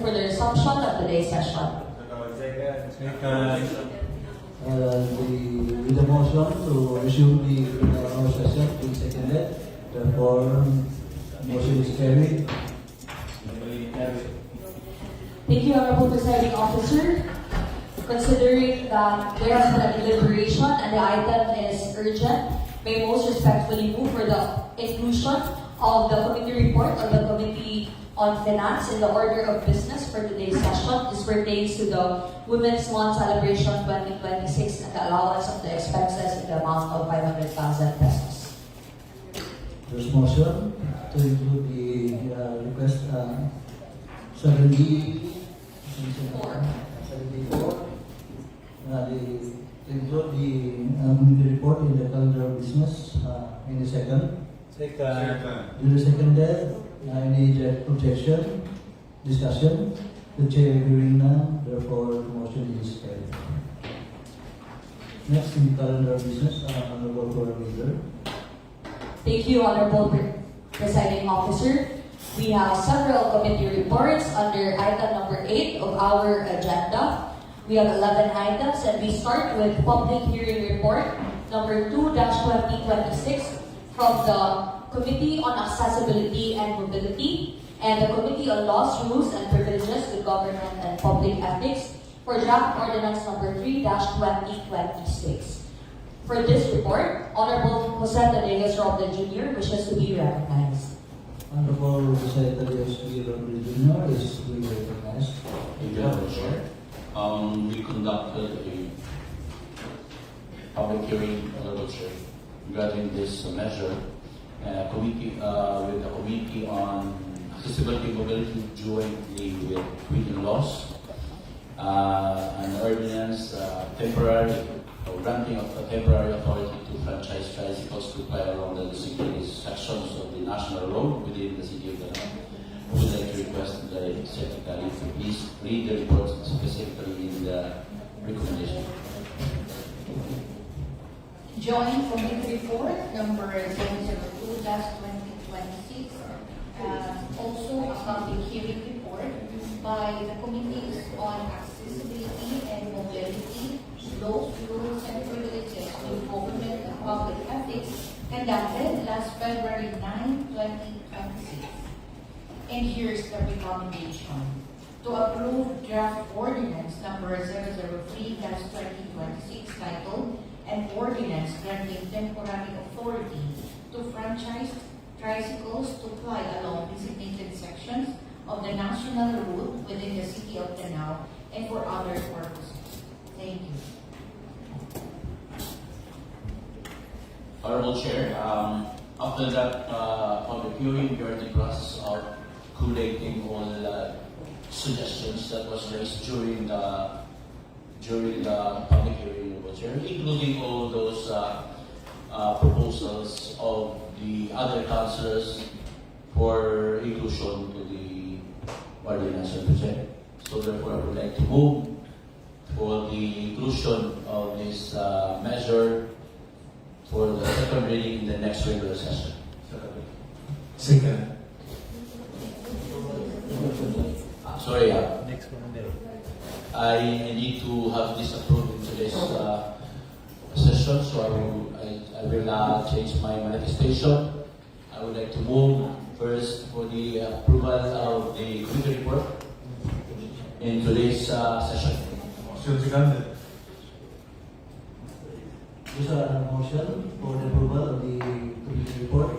for the resumption of today's session. With the motion to resume our session, please seconded. Therefore, motion is carried. Thank you, Honorable Presiding Officer. Considering that there has been a deliberation and the item is urgent, may most respectfully move for the inclusion of the committee report of the Committee on Finance in the order of business for today's session. This pertains to the Women's Month Celebration 2026 and the allowance of the expenses in the amount of 500,000 pesos. There's motion to include the request 74. To include the committee report in the calendar of business. Any second? Duly seconded. Any objection? Discussion? The chair hearing none. Therefore, the motion is carried. Next in the calendar of business, Honorable Foreign Leader. Thank you, Honorable Presiding Officer. We have several committee reports under item number 8 of our agenda. We have 11 items, and we start with public hearing report number 2-2026 from the Committee on Accessibility and Mobility and the Committee on Laws, Rules, and Privileges with Government and Public Ethics for draft ordinance number 3-2026. For this report, Honorable Jose Tadeos Robles Jr. wishes to be recognized. Honorable Jose Tadeos Robles Jr. is to be recognized. Thank you, Honorable Chair. We conducted a public hearing, Honorable Chair, regarding this measure with the Committee on Accessibility and Mobility jointly with Committee on Laws, an ordinance granting of a temporary authority to franchise tricycles to fly along the designated sections of the national road within the city of Danao. I would like to request the Secretary to please read the report specifically in the recommendation. Joint Committee Report number 002-2026. Also a public hearing report by the Committees on Accessibility and Mobility, Laws, Rules, and Privileges with Government and Public Ethics conducted last February 9, 2026. And here's the recommendation. To approve draft ordinance number 003-2026 titled an ordinance granting temporary authority to franchise tricycles to ply along designated sections of the national route within the city of Danao and for other purposes. Thank you. Honorable Chair, after that public hearing, we are in the process of collating all suggestions that was raised during the public hearing, Honorable Chair, including all those proposals of the other councillors for inclusion to the ordinance, Honorable Chair. So therefore, I would like to move for the inclusion of this measure for the second reading in the next regular session. Second. Sorry, I need to have this approved in today's session, so I will change my manifestation. I would like to move first for the approval of the committee report in today's session. There's a motion for the approval of the committee report.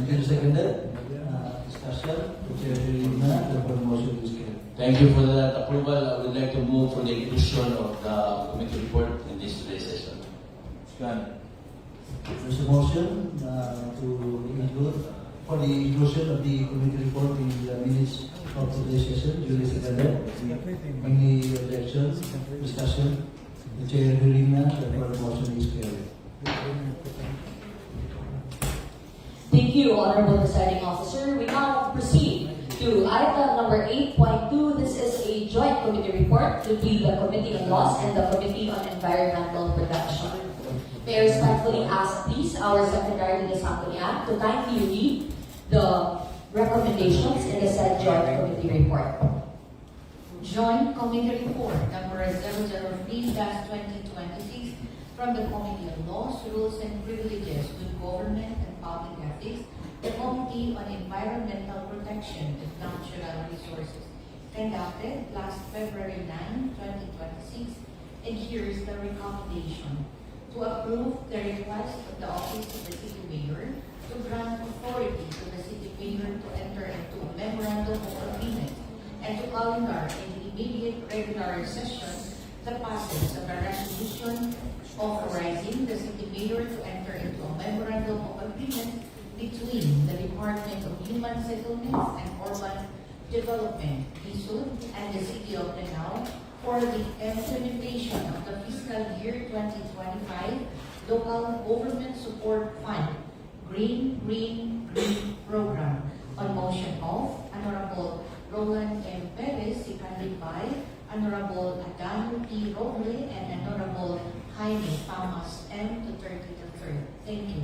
Duly seconded. Discussion. The chair hearing none. Therefore, the motion is carried. Thank you for that approval. I would like to move for the inclusion of the committee report in this today's session. There's a motion to include for the inclusion of the committee report in the minutes of today's session. Duly seconded. Any objections? Discussion. The chair hearing none. Therefore, the motion is carried. Thank you, Honorable Presiding Officer. We now proceed to item number 8.2. This is a joint committee report between the Committee on Laws and the Committee on Environmental Protection. May I respectfully ask, please, our Secretary de Sangguniang to kindly read the recommendations in the said joint committee report. Joint Committee Report number 003-2026 from the Committee on Laws, Rules and Privileges with Government and Public Ethics, the Committee on Environmental Protection and Natural Resources, conducted last February 9, 2026, and here is the recommendation: to approve the request of the Office of the City Mayor to grant authority to the City Mayor to enter into a memorandum of agreement and to calendar in the immediate regular session the passage of a resolution authorizing the City Mayor to enter into a memorandum of agreement between the Department of Human Settlements and Urban Development, DSUD, and the City of Lanao for the implementation of the fiscal year 2025 Local Government Support Fund Green Program on motion of Honorable Roland M. Perez, seconded by Honorable Adano T. Roble and Honorable Jaime Thomas M. Duterte III. Thank you.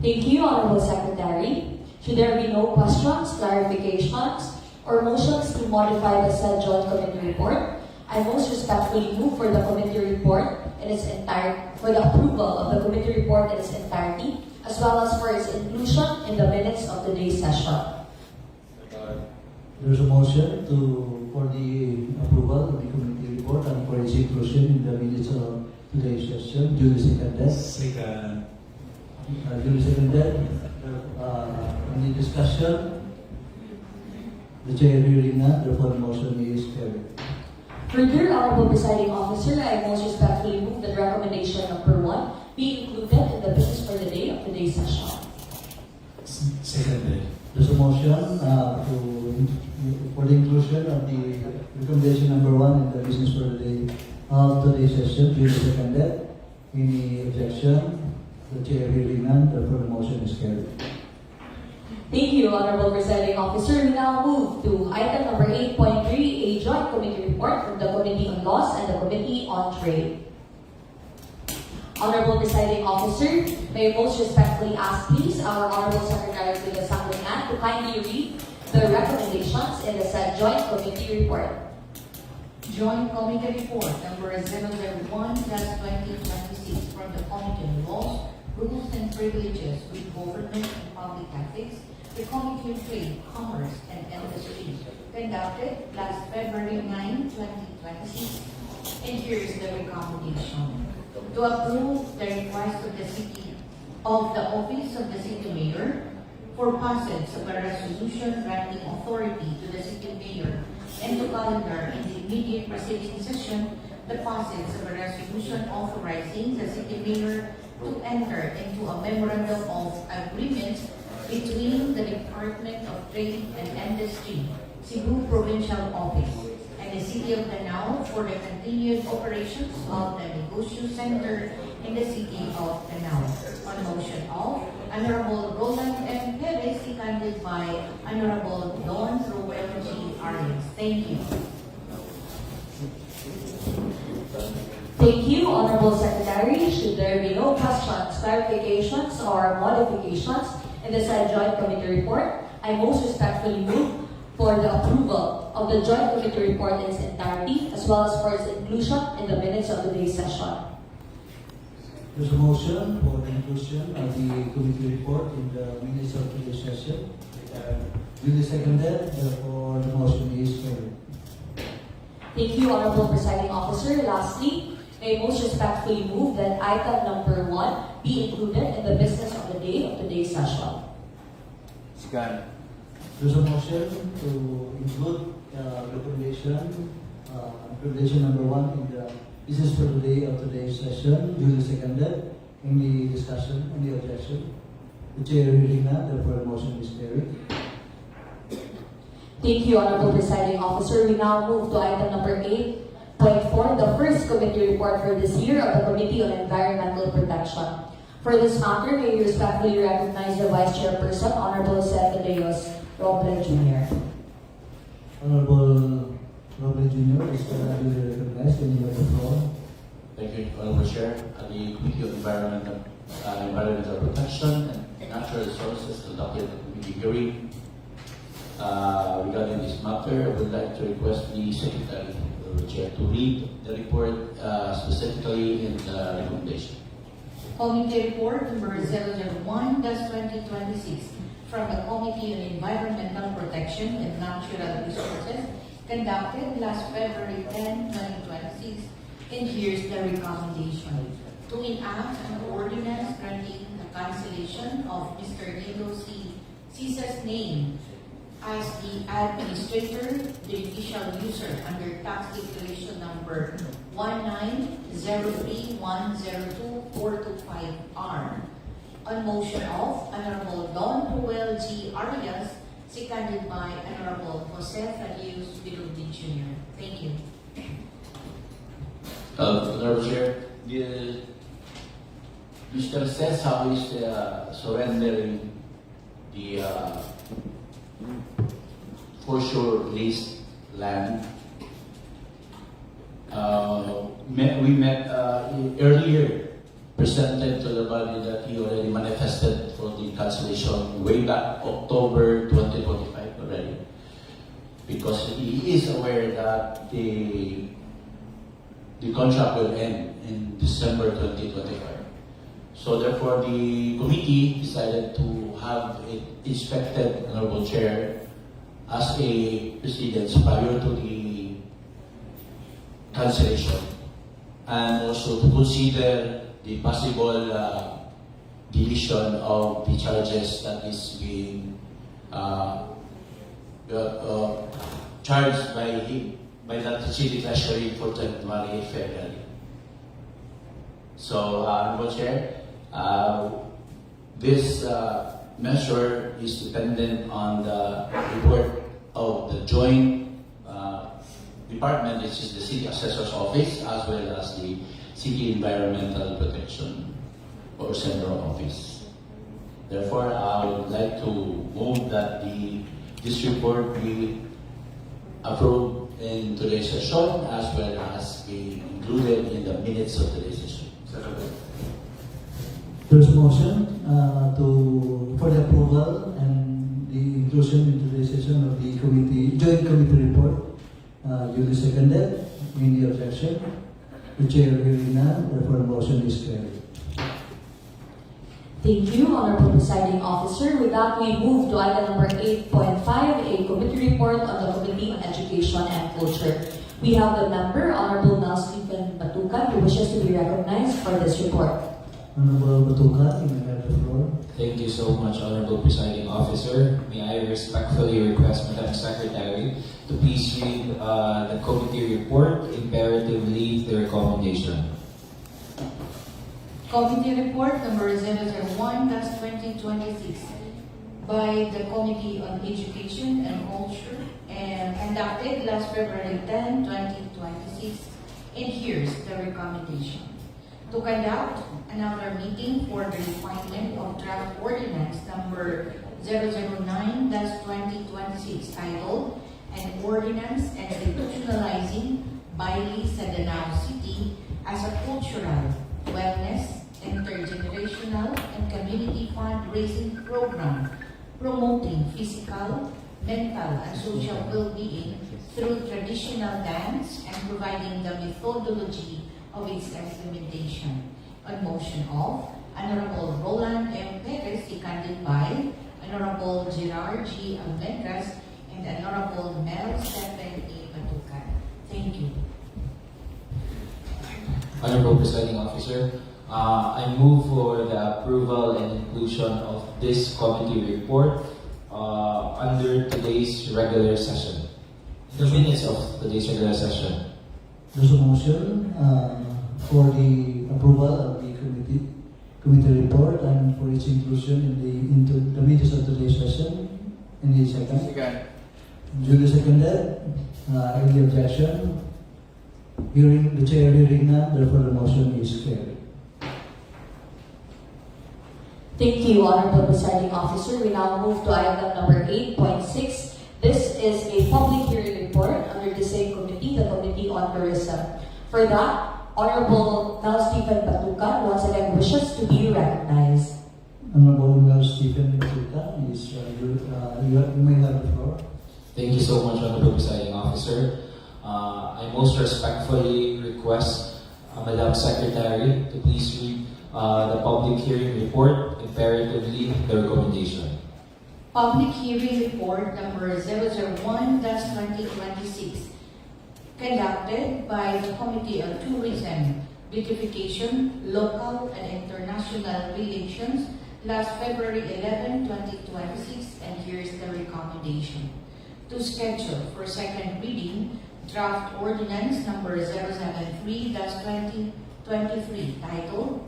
Thank you, Honorable Secretary. Should there be no questions, clarifications, or motions to modify the said joint committee report, I most respectfully move for the committee report in its for the approval of the committee report in its entirety, as well as for its inclusion in the minutes of today's session. There's a motion for the approval of the committee report and for its inclusion in the minutes of today's session. Duly seconded. Duly seconded. Any discussion? The chair hearing none, therefore the motion is carried. Further, Honorable Presiding Officer, I most respectfully move that recommendation number 1 be included in the business for the day of today's session. Seconded. There's a motion for the inclusion of the recommendation number 1 in the business for the day of today's session. Duly seconded. Any objection? The chair hearing none, therefore the motion is carried. Thank you, Honorable Presiding Officer. We now move to item number 8.3, a joint committee report from the Committee on Laws and the Committee on Trade. Honorable Presiding Officer, may I most respectfully ask please our Honorable Secretary to the Sangguniang to kindly read the recommendations in the said joint committee report. Joint Committee Report number 001-2026 from the Committee on Laws, Rules and Privileges with Government and Public Ethics, the Committee on Trade, Commerce and Industry, conducted last February 9, 2026, and here is the recommendation: to approve the request of the Office of the City Mayor for passage of a resolution granting authority to the City Mayor and to calendar in the immediate preceding session the passage of a resolution authorizing the City Mayor to enter into a memorandum of agreement between the Department of Trade and Industry, Cebu Provincial Office, and the City of Lanao for the continued operations of the Negosyo Center in the City of Lanao. On motion of Honorable Roland M. Perez, seconded by Honorable Don Roel G. Arias. Thank you. Thank you, Honorable Secretary. Should there be no questions, clarifications, or modifications in the said joint committee report, I most respectfully move for the approval of the joint committee report in its entirety, as well as for its inclusion in the minutes of today's session. There's a motion for the inclusion of the committee report in the minutes of today's session. Duly seconded, therefore the motion is carried. Thank you, Honorable Presiding Officer. Lastly, may I most respectfully move that item number 1 be included in the business of the day of today's session. There's a motion to include recommendation number 1 in the business for the day of today's session. Duly seconded. Any discussion, any objection? The chair hearing none, therefore the motion is carried. Thank you, Honorable Presiding Officer. We now move to item number 8.4, the first committee report for this year of the Committee on Environmental Protection. For this matter, may we respectfully recognize the Vice Chairperson, Honorable Zephaniah Roble Jr. Honorable Robert Jr. is duly recognized. Can you have the floor? Thank you, Honorable Chair. The Committee on Environmental Protection and Natural Resources conducted a committee hearing regarding this matter. I would like to request the Secretary or the Chair to read the report specifically in the recommendation. Committee Report number 001-2026 from the Committee on Environmental Protection and Natural Resources conducted last February 10, 2026, and here's the recommendation. To enact an ordinance granting the cancellation of Mr. Nilo C. Cisa's name as the administrator, beneficial user under tax declaration number 19031024425R. On motion of Honorable Don Ruel G. Arias, seconded by Honorable Jose Farius Biludi Jr. Thank you. Honorable Chair, Mr. Cesar is surrendering the foreshore leased land. We met earlier, presented to the body that he already manifested for the cancellation way back October 2025 already. Because he is aware that the contract will end in December 2025. So therefore, the committee decided to have it inspected, Honorable Chair, as a precedence prior to the cancellation, and also to consider the possible deletion of the charges that is being charged by him, by the City Treasury for January, February. So, Honorable Chair, this measure is dependent on the report of the joint department, which is the City Assessor's Office, as well as the City Environmental Protection or Central Office. Therefore, I would like to move that this report be approved in today's session, as well as be included in the minutes of today's session. There's a motion for the approval and the inclusion in today's session of the joint committee report. Duly seconded. Any objection? The chair hearing none, therefore the motion is carried. Thank you, Honorable Presiding Officer. With that, we move to item number 8.5, a committee report on the Committee on Education and Culture. We have the member, Honorable Mel Stephen Batucan, who wishes to be recognized for this report. Honorable Batucan, you may have the floor. Thank you so much, Honorable Presiding Officer. May I respectfully request Madam Secretary to please read the committee report, imperatively the recommendation. Committee Report number 001-2026 by the Committee on Education and Culture and conducted last February 10, 2026. And here's the recommendation. To conduct another meeting for the refinement of draft ordinance number 009-2026 titled An Ordinance Institutionalizing Baili sa Danao City as a Cultural, Wellness, Intergenerational, and Community Fundraising Program promoting physical, mental, and social well-being through traditional dance and providing the methodology of its implementation. On motion of Honorable Roland M. Perez, seconded by Honorable Gerard G. Almendras and Honorable Mel Stephen A. Batucan. Thank you. Honorable Presiding Officer, I move for the approval and inclusion of this committee report under today's regular session. The minutes of today's regular session. There's a motion for the approval of the committee report and for its inclusion into the minutes of today's session. Any second? Second. Duly seconded. Any objection? The chair hearing none, therefore the motion is carried. Thank you, Honorable Presiding Officer. We now move to item number 8.6. This is a public hearing report under the same committee, the Committee on Tourism. For that, Honorable Mel Stephen Batucan once again wishes to be recognized. Honorable Mayor Stephen Bacuca, you may have the floor. Thank you so much, Honorable Presiding Officer. I most respectfully request Madam Secretary to please read the public hearing report, imperatively the recommendation. Public hearing report number 001-2026 conducted by the Committee on Tourism, Beautification, Local and International Relations last February 11, 2026, and here's the recommendation. To schedule for second reading draft ordinance number 073-2023 titled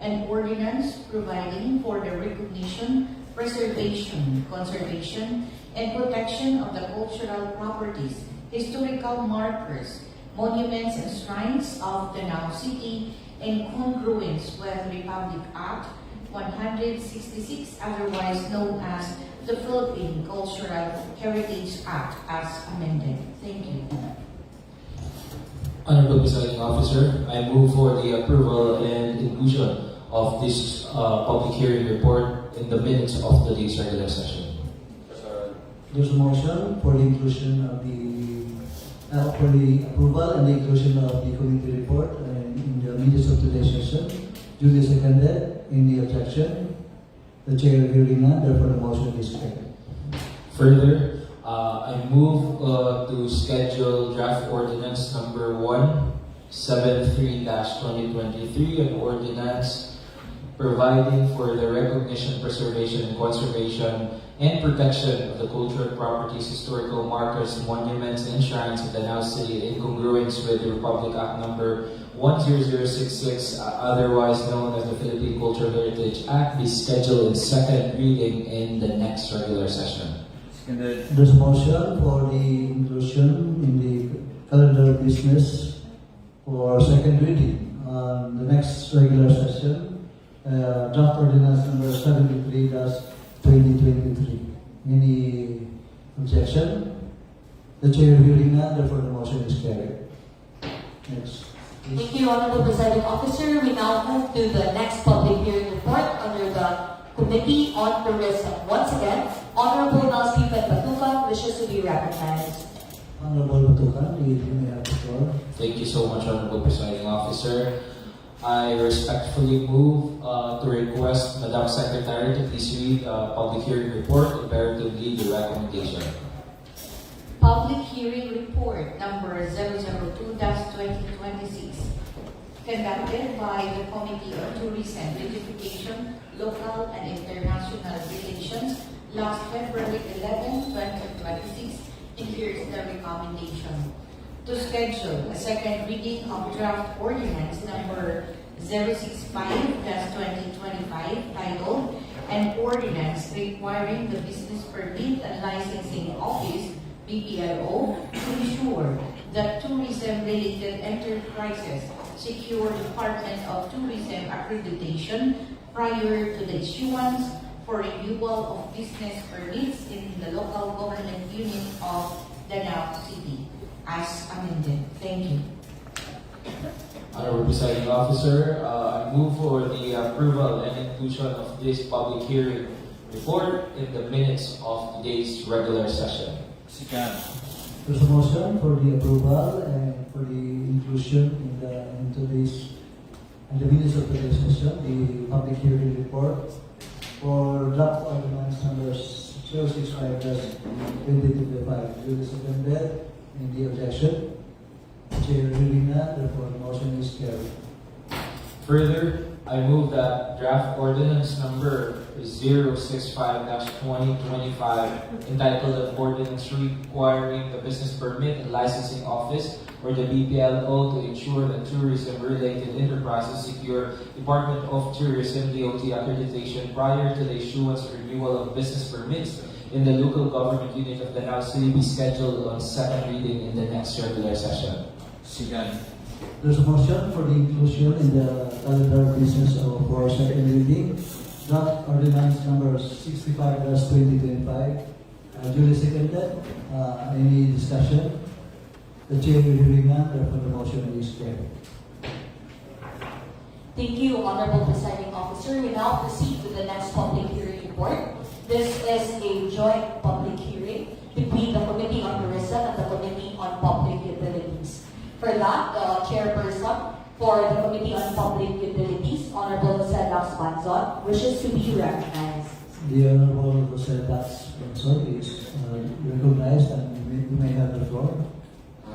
An Ordinance Providing for the Recognition, Preservation, Conservation, and Protection of the Cultural Properties, Historical Markers, Monuments and Shrines of Danao City in congruence with Republic Act 166, otherwise known as the Philippine Cultural Heritage Act as amended. Thank you. Honorable Presiding Officer, I move for the approval and inclusion of this public hearing report in the minutes of today's regular session. There's a motion for the inclusion of for the approval and the inclusion of the committee report in the minutes of today's session. Duly seconded. Any objection? The chair hearing none, therefore the motion is carried. Further, I move to schedule draft ordinance number 173-2023, an ordinance providing for the recognition, preservation, and conservation and protection of the cultural properties, historical markers, monuments, and shrines of Danao City in congruence with the Republic Act number 10066, otherwise known as the Philippine Cultural Heritage Act, be scheduled in second reading in the next regular session. There's a motion for the inclusion in the calendar of business for second reading on the next regular session. Draft ordinance number 73-2023. Any objection? The chair hearing none, therefore the motion is carried. Next. Thank you, Honorable Presiding Officer. We now move to the next public hearing report under the Committee on Tourism. Once again, Honorable Mayor Stephen Bacuca wishes to be recognized. Honorable Bacuca, you may have the floor. Thank you so much, Honorable Presiding Officer. I respectfully move to request Madam Secretary to please read public hearing report, imperatively the recommendation. Public hearing report number 002-2026 conducted by the Committee on Tourism, Beautification, Local and International Relations last February 11, 2026, and here's the recommendation. To schedule a second reading of draft ordinance number 065-2025 titled An Ordinance Requiring the Business Permit and Licensing Office BPLO to ensure that tourism-related enterprises secure Department of Tourism accreditation prior to the issuance for renewal of business permits in the local government unit of Danao City as amended. Thank you. Honorable Presiding Officer, I move for the approval and inclusion of this public hearing report in the minutes of today's regular session. There's a motion for the approval and for the inclusion in the minutes of today's session, the public hearing report for draft ordinance number 065-2025. Duly seconded. Any objection? Chair hearing none, therefore the motion is carried. Further, I move that draft ordinance number 065-2025 entitled An Ordinance Requiring the Business Permit and Licensing Office or the BPLO to ensure that tourism-related enterprises secure Department of Tourism DOT accreditation prior to the issuance or renewal of business permits in the local government unit of Danao City be scheduled on second reading in the next regular session. There's a motion for the inclusion in the calendar business for second reading. Draft ordinance number 65-2025. Duly seconded. Any discussion? The chair will hearing none, therefore the motion is carried. Thank you, Honorable Presiding Officer. We now proceed to the next public hearing report. This is a joint public hearing between the Committee on Tourism and the Committee on Public Utilities. For that, the chairperson for the Committee on Public Utilities, Honorable Jose Dax Banzon, wishes to be recognized. The Honorable Jose Dax Banzon is recognized and you may have the floor.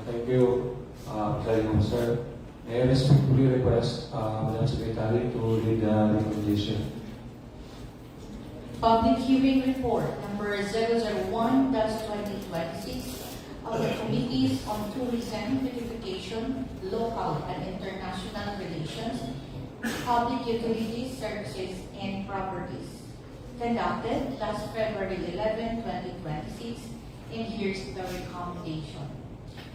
Thank you, Presiding Officer. May I respectfully request Madam Secretary to read the recommendation. Public hearing report number 001-2026 of the Committees on Tourism, Beautification, Local and International Relations, Public Utilities, Services, and Properties. Conducted last February 11, 2026, and here's the recommendation.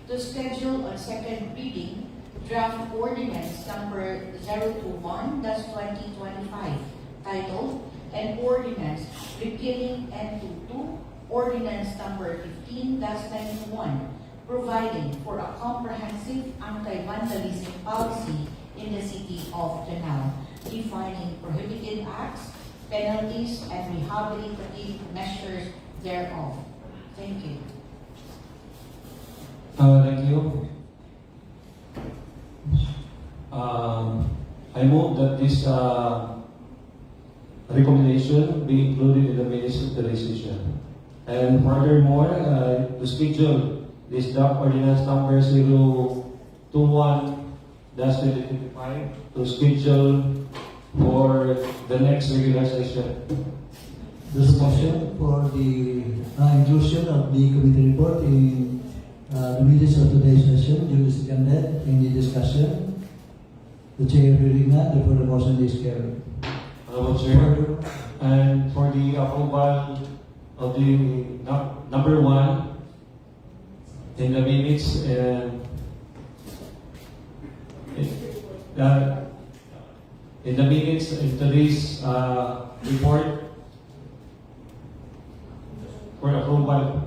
To schedule on second reading draft ordinance number 021-2025 titled an ordinance repealing N22 ordinance number 15-91 providing for a comprehensive anti-vandalism policy in the city of Danao, defining prohibited acts, penalties, and rehabilitative measures thereof. Thank you. Thank you. I move that this recommendation be included in the minutes of the decision. And furthermore, to schedule this draft ordinance number 021-2025 to schedule for the next regular session. There's a motion for the inclusion of the committee report in the minutes of today's session. Duly seconded. Any discussion? The chair hearing none, therefore the motion is carried. Honorable Chair, and for the approval of the number 1 in the minutes in today's report for approval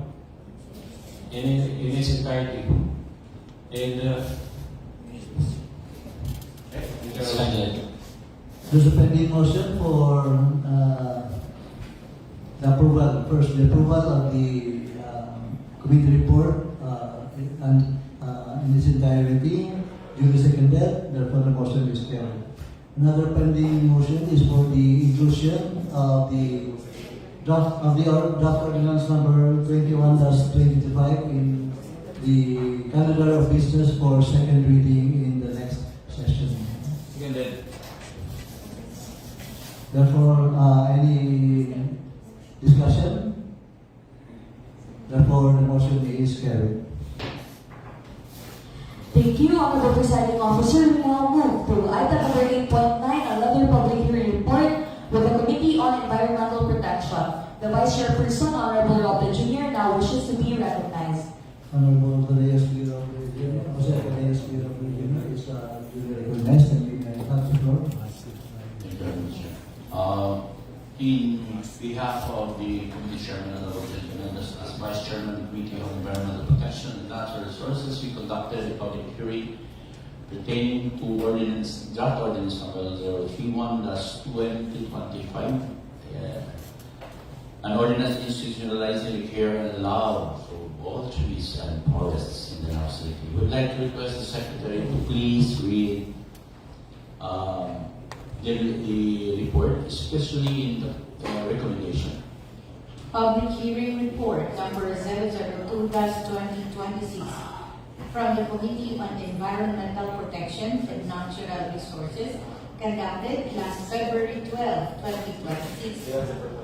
in its entirety. Seconded. There's a pending motion for the approval. First, the approval of the committee report and in its entirety. Duly seconded. Therefore, the motion is carried. Another pending motion is for the inclusion of the draft ordinance number 21-2025 in the calendar of business for second reading in the next session. Seconded. Therefore, any discussion? Therefore, the motion is carried. Thank you, Honorable Presiding Officer. We now move to item number 8.9, another public hearing report with the Committee on Environmental Protection. The Vice Chairperson, Honorable Robin Jr., now wishes to be recognized. Honorable Reyes Bureau of Jose Reyes Bureau of Jr. is duly recognized and we may have the floor. Thank you very much, Chair. In behalf of the Committee Chairman and as Vice Chairman of the Committee on Environmental Protection and Natural Resources, we conducted a public hearing pertaining to draft ordinance number 031-2025, an ordinance institutionalizing the care and love for all trees and forests in the Danao City. We would like to request the Secretary to please read the report, especially in the recommendation. Public hearing report number 002-2026 from the Committee on Environmental Protection and Natural Resources conducted last February 12, 2026,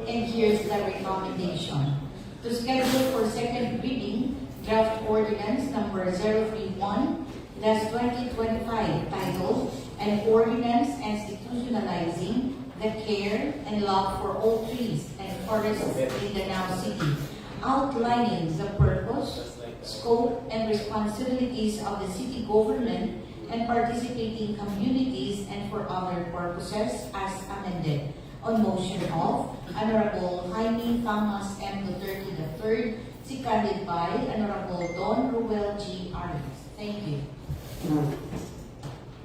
and here's the recommendation. To schedule for second reading draft ordinance number 031-2025 titled an ordinance institutionalizing the care and love for all trees and forests in the Danao City, outlining the purpose, scope, and responsibilities of the city government and participating communities and for other purposes as amended. On motion of Honorable Jaime Thomas M. Duterte III, seconded by Honorable Don Ruel G. Arias. Thank you.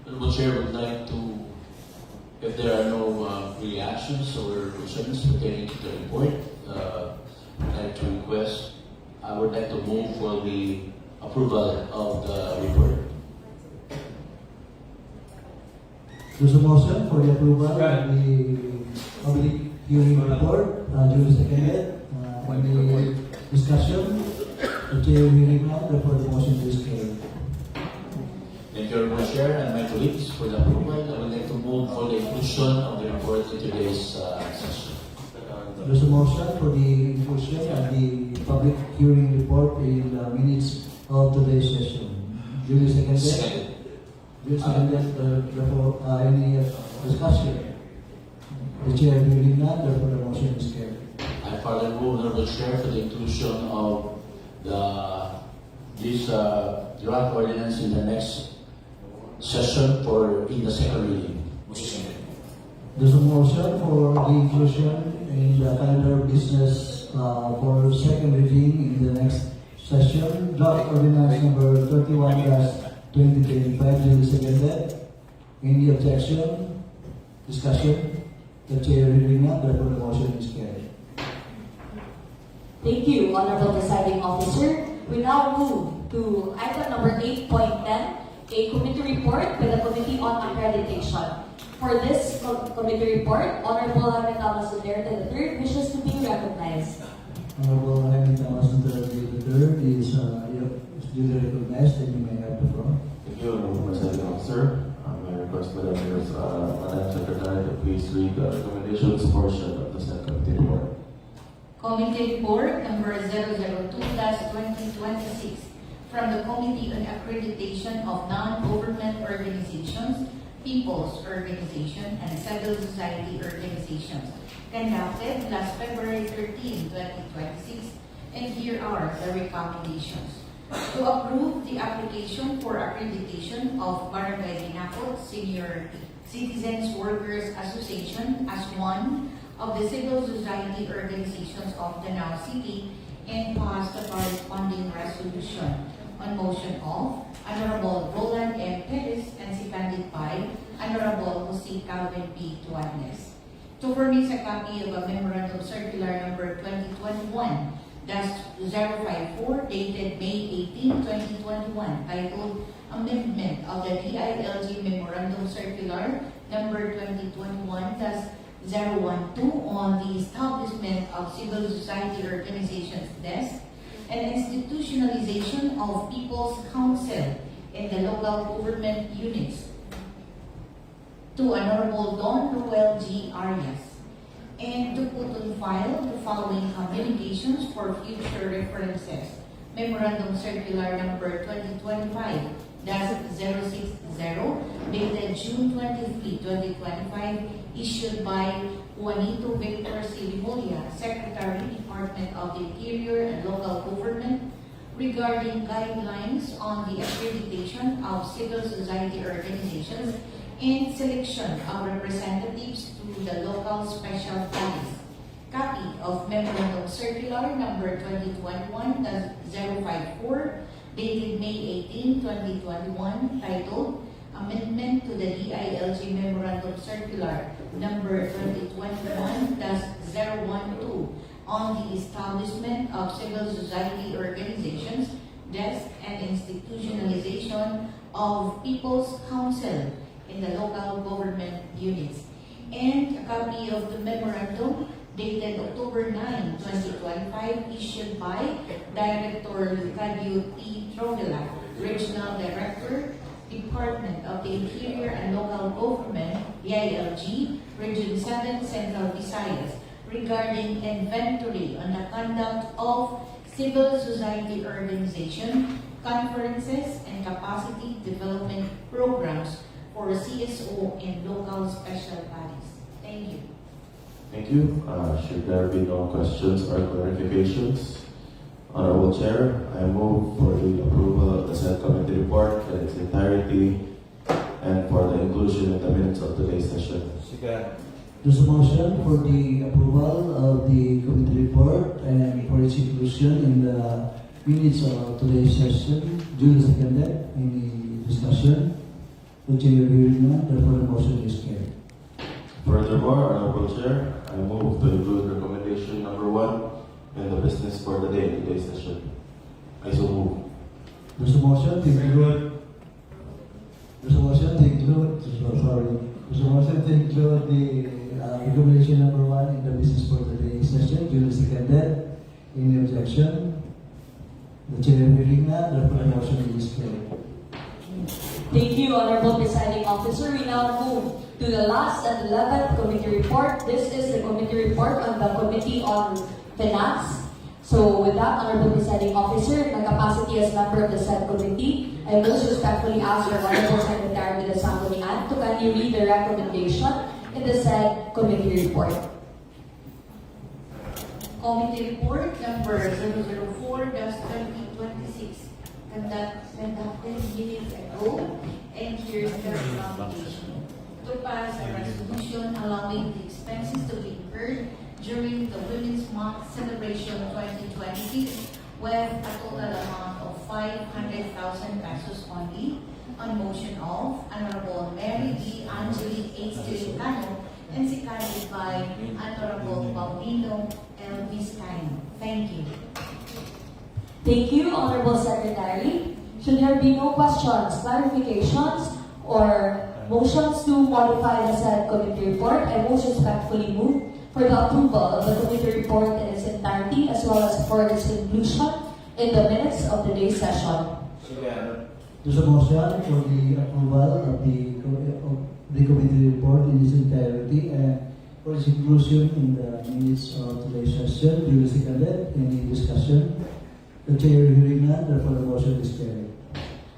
Honorable Chair would like to If there are no reactions or questions pertaining to the report, I'd like to request, I would like to move for the approval of the report. There's a motion for the approval of the public hearing report, duly seconded. Any discussion? The chair hearing now, therefore the motion is carried. Thank you, Honorable Chair and my colleagues for the approval. I would like to move for the inclusion of the report in today's session. There's a motion for the inclusion of the public hearing report in the minutes of today's session. Duly seconded. Second. Duly seconded, therefore, any discussion? The chair hearing none, therefore the motion is carried. I further move, Honorable Chair, for the inclusion of this draft ordinance in the next session for in the second reading. There's a motion for the inclusion in the calendar of business for second reading in the next session. Draft ordinance number 31/2025, duly seconded. Any objection? Discussion? The chair reading none, therefore the motion is carried. Thank you, Honorable Presiding Officer. We now move to item number 8.10, a committee report by the Committee on Accreditation. For this committee report, Honorable Jaime Thomas Duterte III wishes to be recognized. Honorable Jaime Thomas Duterte III is duly recognized, and you may have the floor. Thank you, Honorable Presiding Officer. My request, Madam Secretary, to please read the recommendations portion of the said committee report. Committee Report number 002-2026 from the Committee on Accreditation of Non-Government Organizations, People's Organization, and Civil Society Organizations, conducted last February 13, 2026, and here are the recommendations. To approve the application for accreditation of Barangay Binakot Senior Citizens Workers Association as one of the civil society organizations of Danao City and pass the corresponding resolution on motion of Honorable Roland M. Perez and seconded by Honorable Jose Calvin P. Tuanes. To furnish a copy of a memorandum circular number 2021-054 dated May 18, 2021 titled Amendment of the DILG Memorandum Circular number 2021-012 on the establishment of civil society organizations desk and institutionalization of People's Council in the local government units to Honorable Don Ruel G. Arias, and to put on file the following communications for future references. Memorandum Circular number 2025-060 dated June 23, 2025, issued by Juanito Victor Silimulia, Secretary, Department of the Interior and Local Government, regarding guidelines on the accreditation of civil society organizations and selection of representatives to the local special bodies. Copy of Memorandum Circular number 2021-054 dated May 18, 2021, titled Amendment to the DILG Memorandum Circular number 2021-012 on the establishment of civil society organizations, desk, and institutionalization of People's Council in the local government units, and a copy of the memorandum dated October 9, 2025, issued by Director Leocadio T. Trovela, Regional Director, Department of the Interior and Local Government, DILG, Region 7, Central Visayas, regarding inventory on the conduct of civil society organization, conferences, and capacity development programs for CSO and local special bodies. Thank you. Thank you. Should there be no questions or clarifications? Honorable Chair, I move for the approval of the said committee report in its entirety and for the inclusion in the minutes of today's session. There's a motion for the approval of the committee report and for its inclusion in the minutes of today's session. Duly seconded. Any discussion? The chair hearing none, therefore the motion is carried. Furthermore, Honorable Chair, I move to include recommendation number 1 in the business for the day in today's session. I so move. There's a motion to include. There's a motion to include. Sorry. There's a motion to include the recommendation number 1 in the business for the day session. Duly seconded. Any objection? The chair hearing none. Therefore, the motion is carried. Thank you, Honorable Presiding Officer. We now move to the last and 11th committee report. This is the committee report on the Committee on Finance. So with that, Honorable Presiding Officer, in my capacity as member of the said committee, I most respectfully ask our Honorable Secretary of the Sanggunian to kindly read the recommendation in the said committee report. Committee report number 004-2026 conducted minutes ago, and here's the recommendation. To pass a resolution allowing the expenses to be incurred during the Women's Month celebration 2026 with a total amount of 500,000 pesos only, on motion of Honorable Mary D. Angeli H. Delicano and seconded by Honorable Paulino L. Vizcaino. Thank you. Thank you, Honorable Secretary. Should there be no questions, clarifications, or motions to modify the said committee report, I most respectfully move for the approval of the committee report in its entirety as well as for its inclusion in the minutes of today's session. There's a motion for the approval of the committee report in its entirety and for its inclusion in the minutes of today's session. Duly seconded. Any discussion? The chair hearing none. Therefore, the motion is carried.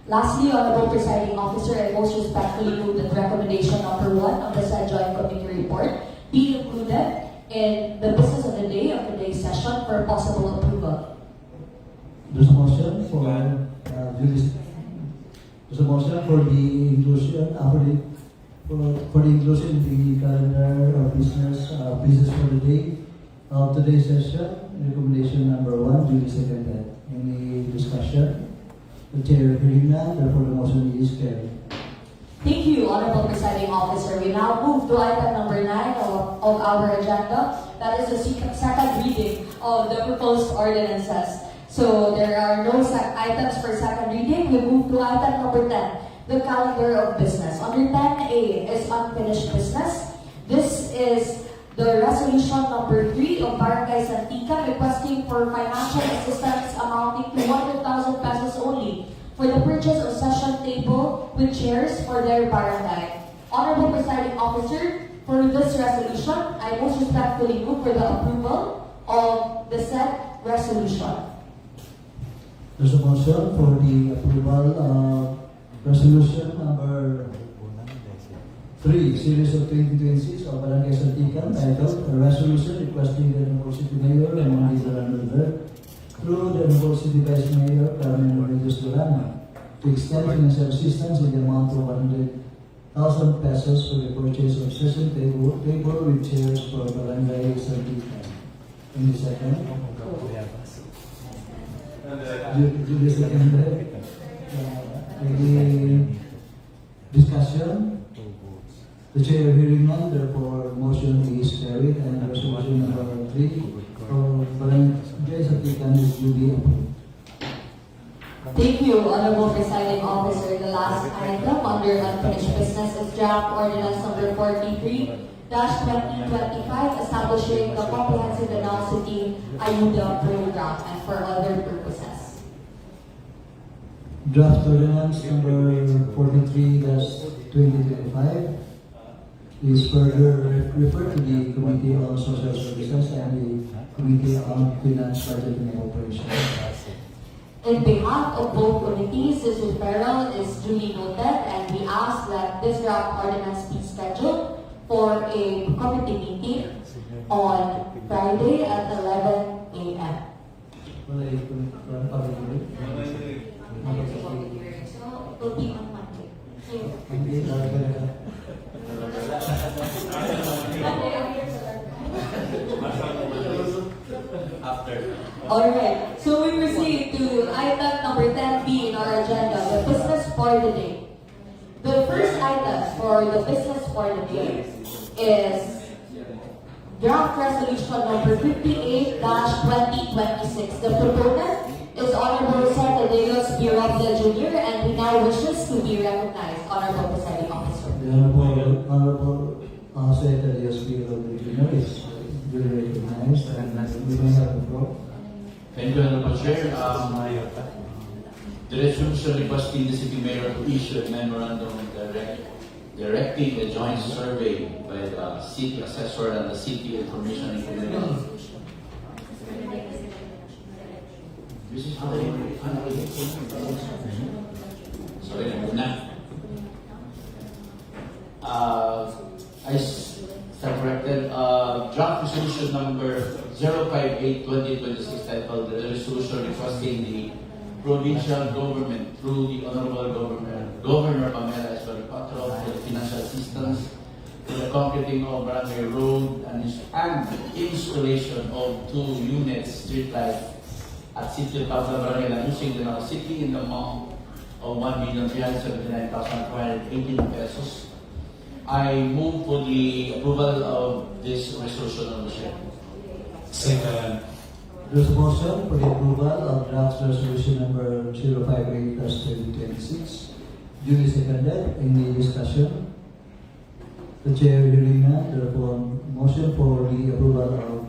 Lastly, Honorable Presiding Officer, I most respectfully move that recommendation number 1 of the said joint committee report be included in the business of the day of today's session for possible approval. There's a motion for there's a motion for the inclusion for the inclusion in the calendar of business for the day of today's session. Recommendation number 1 duly seconded. Any discussion? The chair hearing none. Therefore, the motion is carried. Thank you, Honorable Presiding Officer. We now move to item number 9 of our agenda. That is the second reading of the proposed ordinances. So there are no items for second reading. We move to item number 10, the calendar of business. Under 10A is unfinished business. This is the resolution number 3 of Barangay Santika requesting for financial assistance amounting to 100,000 pesos only for the purchase of session table with chairs for their barangay. Honorable Presiding Officer, for this resolution, I most respectfully move for the approval of the said resolution. There's a motion for the approval of resolution number 3, series of 2026 of Barangay Santika, titled a resolution requesting the Nabol City Mayor and Mayor through the Nabol City Vice Mayor Carmen Rodriguez Durana to extend financial assistance in the amount of 100,000 pesos for the purchase of session table with chairs for Barangay Santika. In the second, Julie seconded. Any discussion? The chair hearing none, therefore motion is carried and resolution number 3 for Barangay Santika is duly approved. Thank you, Honorable Presiding Officer. The last item under unfinished business is draft ordinance number 43-2025 establishing the Comprehensive Velocity Ayuda Program and for other purposes. Draft ordinance number 43-2025 is further referred to the Committee on Social Services and the Committee on Finance, Budget and Appropriations. In behalf of both committees, this referral is duly noted and we ask that this draft ordinance be scheduled for a committee meeting on Friday at 11 a.m. So, it will be on Monday. Alright, so we proceed to item number 10B in our agenda, the business for the day. The first item for the business for the day is draft resolution number 58-2026. The proponent is Honorable Seth Adeos Birobda Jr. and he now wishes to be recognized, Honorable Presiding Officer. The Honorable Secretary of State of the Junior is duly recognized and we may have the floor. Thank you, Honorable Chair. The resolution requesting the city mayor to issue a memorandum directing a joint survey by the city assessor and the city information and community. This is how sorry, na. I stand corrected. Draft resolution number 058-2026 titled the resolution requesting the provincial government through the Honorable Governor Pamela Esparipatro for the financial assistance for the concreting of Barangay Road and installation of 2 units street lights at City of Pabla Barangay Lanusing, General City in the amount of 1,379,418 pesos. I move for the approval of this resolution, Honorable Chair. Second. There's a motion for the approval of draft resolution number 058-2026. Duly seconded. Any discussion? The chair hearing none, therefore motion for the approval of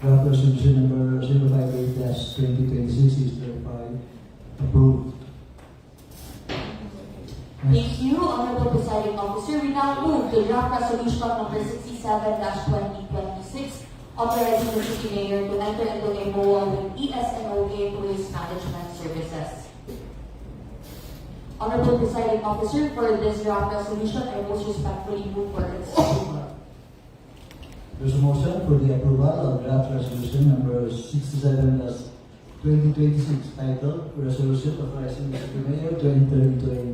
draft resolution number 058-2026 is thereby approved. Thank you, Honorable Presiding Officer. We now move to draft resolution number 67-2026, authorizing the city mayor to enter into a MOA with ESNOA Police Management Services. Honorable Presiding Officer, for this draft resolution, I most respectfully move for its approval. There's a motion for the approval of draft resolution number 67-2026 titled Resolution Authorizing the City Mayor to enter into a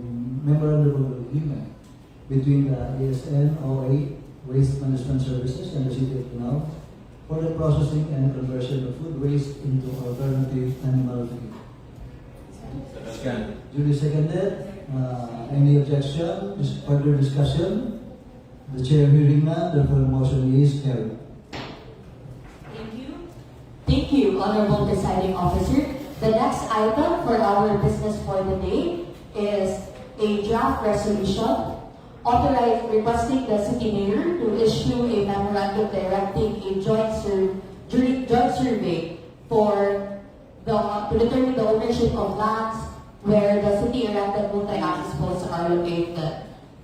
memorandum of agreement between the ESNOA Waste Management Services and the City of Tunao for the processing and conversion of food waste into alternative animal feed. Duly seconded. Any objection? Further discussion? The chair hearing none, therefore the motion is carried. Thank you. Thank you, Honorable Presiding Officer. The next item for our business for the day is a draft resolution requesting the city mayor to issue a memorandum directing a joint survey to determine the ownership of lands where the city erected multi-access posts are located.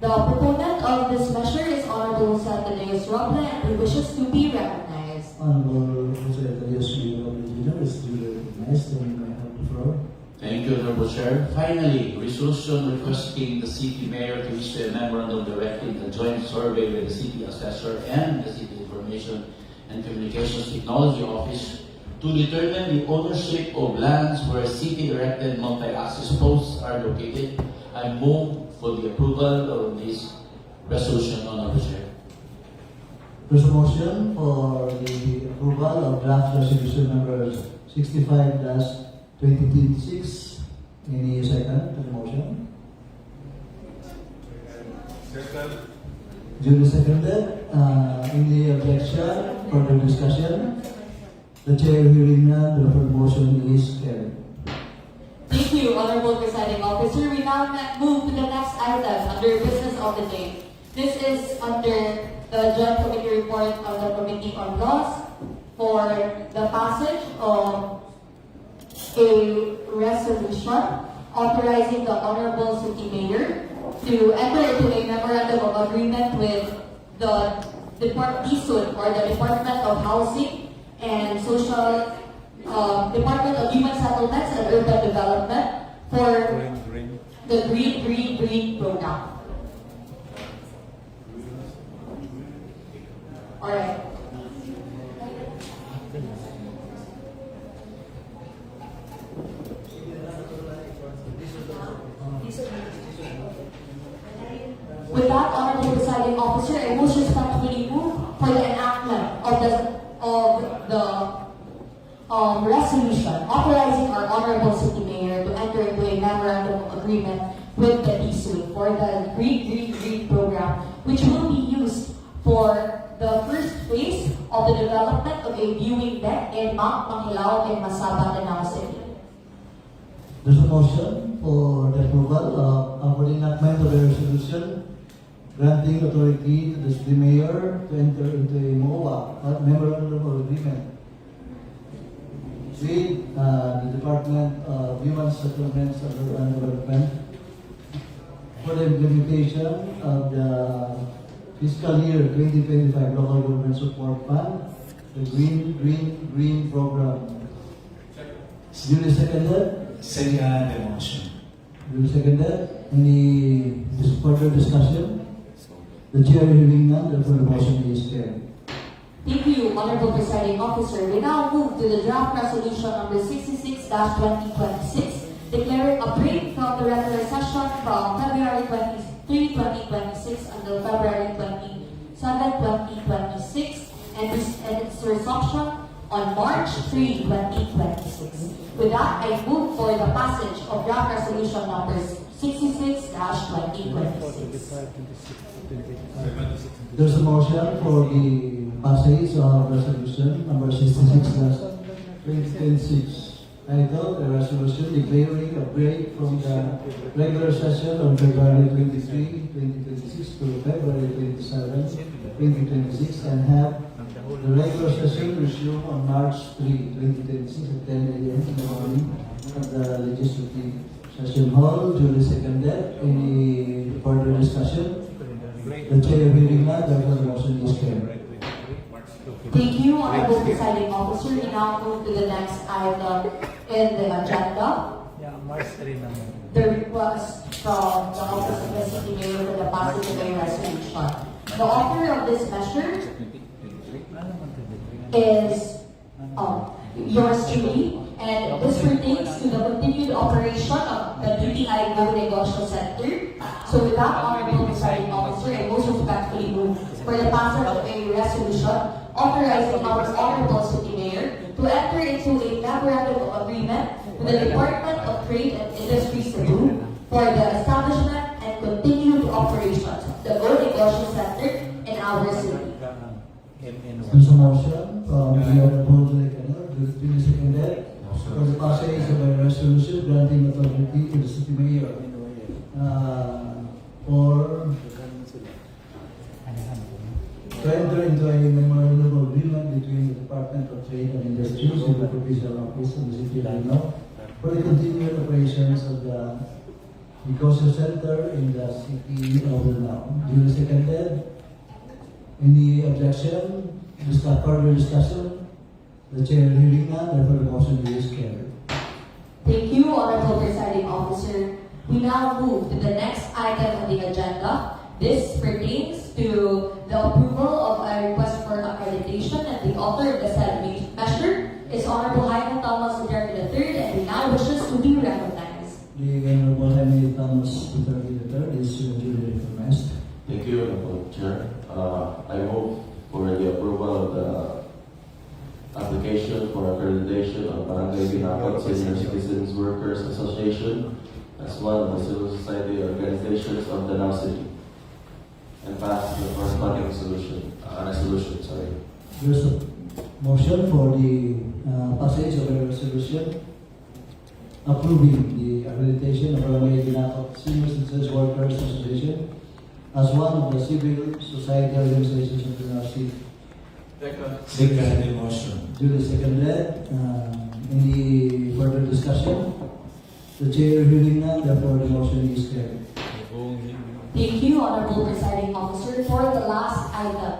The proponent of this measure is Honorable Seth Adeos Birobda and he wishes to be recognized. Honorable Secretary of State of the Junior is duly recognized and you may have the floor. Thank you, Honorable Chair. Finally, resolution requesting the city mayor to issue a memorandum directing a joint survey with the city assessor and the city information and communications technology office to determine the ownership of lands where city erected multi-access posts are located. I move for the approval of this resolution, Honorable Chair. There's a motion for the approval of draft resolution number 65-2026. Any second to the motion? Second. Duly seconded. Any objection? Further discussion? The chair hearing none, therefore the motion is carried. Thank you, Honorable Presiding Officer. We now move to the next item under business of the day. This is under the Joint Committee report of the Committee on Laws for the passage of a resolution authorizing the Honorable City Mayor to enter into a memorandum of agreement with the DSUD, or the Department of Housing and Social Department of Human Settlements and Urban Development for the Green program. Alright. With that, Honorable Presiding Officer, I most respectfully move for the enactment of the resolution authorizing our Honorable City Mayor to enter into a memorandum of agreement with the DSUD for the Green program, which will be used for of the development of a viewing deck in Mount Makilaw in Masaba, Lanao City. There's a motion for the approval of the enactment of a resolution granting authority to the city mayor to enter into a MOA, Memorandum of Agreement, with the Department of Human Settlements and Urban Development for the implementation of the fiscal year 2025 Local Government Support Fund, the Green Program. Duly seconded. Second the motion. Duly seconded. Any further discussion? The chair hearing none, therefore the motion is carried. Thank you, Honorable Presiding Officer. We now move to the draft resolution number 66-2026, declaring a break from the regular session from February 23, 2026 until February 27, 2026, and its resumption on March 3, 2026. With that, I move for the passage of draft resolution number 66-2026. There's a motion for the passage of resolution number 66/2026, titled a resolution declaring a break from the regular session on February 23, 2026 to February 27, 2026, and have the regular session resume on March 3, 2026 at 10 a.m. in the morning at the Legislative Session Hall. Duly seconded. Any further discussion? The chair hearing none, therefore the motion is carried. Thank you, Honorable Presiding Officer. We now move to the next item in the agenda. The request from the Office of the City Mayor for the passage of a resolution. The author of this measure is yours truly, and this pertains to the continued operation of the BPI Go Negosyo Center. So with that, Honorable Presiding Officer, I most respectfully move for the passage of a resolution authorizing our Honorable City Mayor to enter into a memorandum of agreement with the Department of Trade and Industry Cebu for the establishment and continued operations of the Go Negosyo Center in our city. There's a motion from the Honorable Lekanor, duly seconded, for the passage of a resolution granting authority to the city mayor to enter into a memorandum of agreement between the Department of Trade and Industry and the Provincial Office of the City of Lanao for the continued operations of the Negosyo Center in the city of Lanao. Duly seconded. Any objection? Further discussion? The chair hearing none, therefore the motion is carried. Thank you, Honorable Presiding Officer. We now move to the next item on the agenda. This pertains to the approval of a request for accreditation, and the author of the said measure is Honorable Jaime Thomas Duterte III, and he now wishes to be recognized. The Honorable Jaime Thomas Duterte III is duly recognized. Thank you, Honorable Chair. I move for the approval of the application for accreditation of Barangay Binakot Senior Citizens Workers Association as one of the civil society organizations of Lanao City, and pass the corresponding resolution. There's a motion for the passage of a resolution approving the accreditation of Barangay Binakot Senior Citizens Workers Association as one of the civil society organizations of Lanao City. Second the motion. Duly seconded. Any further discussion? The chair hearing none, therefore the motion is carried. Thank you, Honorable Presiding Officer. For the last item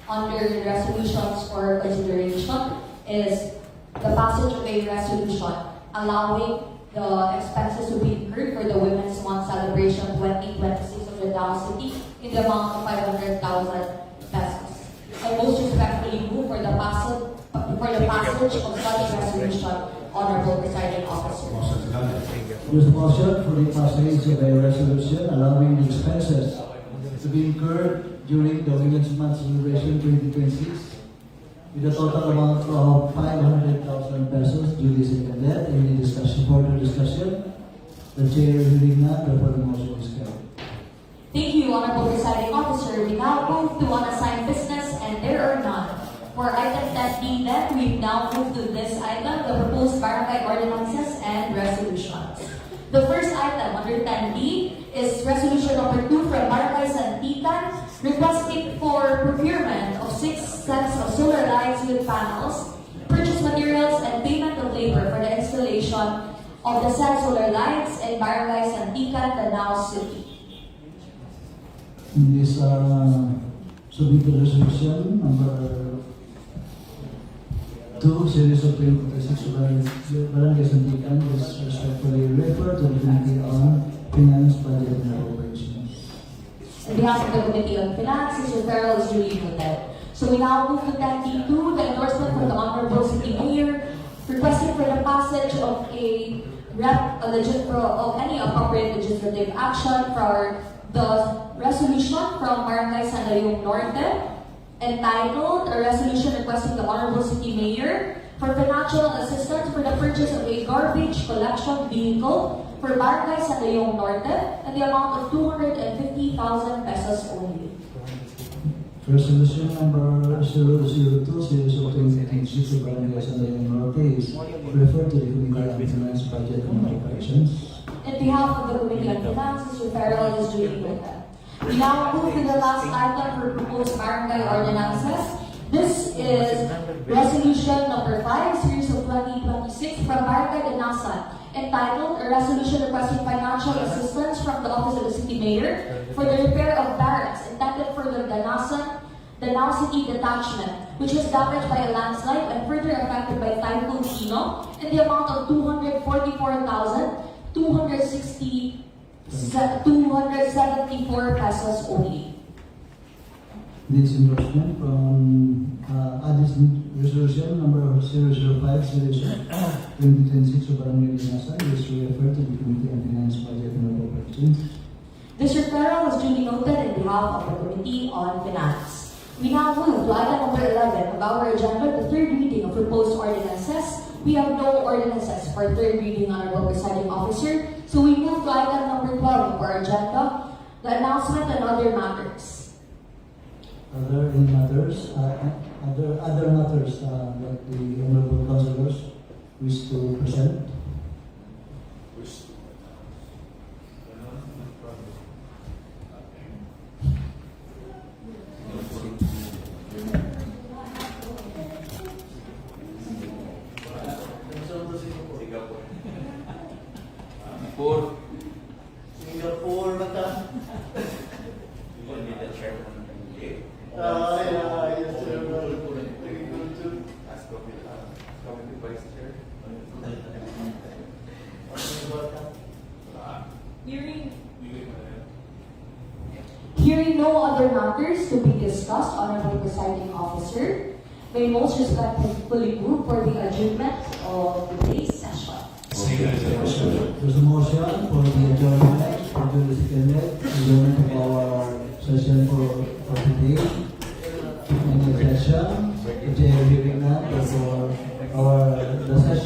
under resolutions for consideration is the passage of a resolution allowing the expenses to be incurred for the Women's Month celebration 2026 of Lanao City in the amount of 500,000 pesos. I most respectfully move for the passage of such resolution, Honorable Presiding Officer. There's a motion for the passage of a resolution allowing the expenses to be incurred during the Women's Month celebration 2026 with a total amount of 500,000 pesos. Duly seconded. Any discussion? Further discussion? The chair hearing none, therefore the motion is carried. Thank you, Honorable Presiding Officer. We now move to unassigned business, and there are none. For item 10D then, we now move to this item, the proposed barangay ordinances and resolutions. The first item under 10D is resolution number 2 from Barangay Santitan, requesting for procurement of 6 sets of solar lights with panels, purchase materials, and payment of labor for the installation of the said solar lights in Barangay Santitan, Danao City. In this submitted resolution number 2, series of 2026 Barangay Santitan is respectfully referred to the Committee on Finance, Budget, and Appropriations. On behalf of the Committee on Finance, this referral is duly noted. So we now move to 10D2, the endorsement from the Honorable City Mayor, requesting for the passage of of any appropriate legislative action for the resolution from Barangay Sandayong Norte, entitled a resolution requesting the Honorable City Mayor for financial assistance for the purchase of a garbage collection vehicle for Barangay Sandayong Norte and the amount of 250,000 pesos only. Resolution number 002, series of 2026 Barangay Sandayong Norte is referred to the Committee on Finance, Budget, and Appropriations. On behalf of the Committee on Finance, this referral is duly noted. We now move to the last item for proposed barangay ordinances. This is resolution number 5, series of 2026 from Barangay Danasan, entitled a resolution requesting financial assistance from the Office of the City Mayor for the repair of barracks intended for the Danao City Detachment, which was damaged by a landslide and further affected by Typhoon Kino in the amount of 274 pesos only. This endorsement from this resolution number 005, series of 2026 of Barangay Danasan is referred to the Committee on Finance, Budget, and Appropriations. This referral is duly noted in behalf of the Committee on Finance. We now move to item number 11 of our agenda, the third reading of proposed ordinances. We have no ordinances for third reading, Honorable Presiding Officer. So we move to item number 12 of our agenda, the announcement and other matters. Other matters that the honorable councilors wish to present. Singapore na ka. You will be the chairman of the meeting. Yes, sir. As committee vice chair. Hearing no other matters to be discussed, Honorable Presiding Officer, may most respectfully move for the adjournment of today's session. There's a motion for the adjournment, for the seconded adjournment of our session for today. And the session, the chair hearing that for the session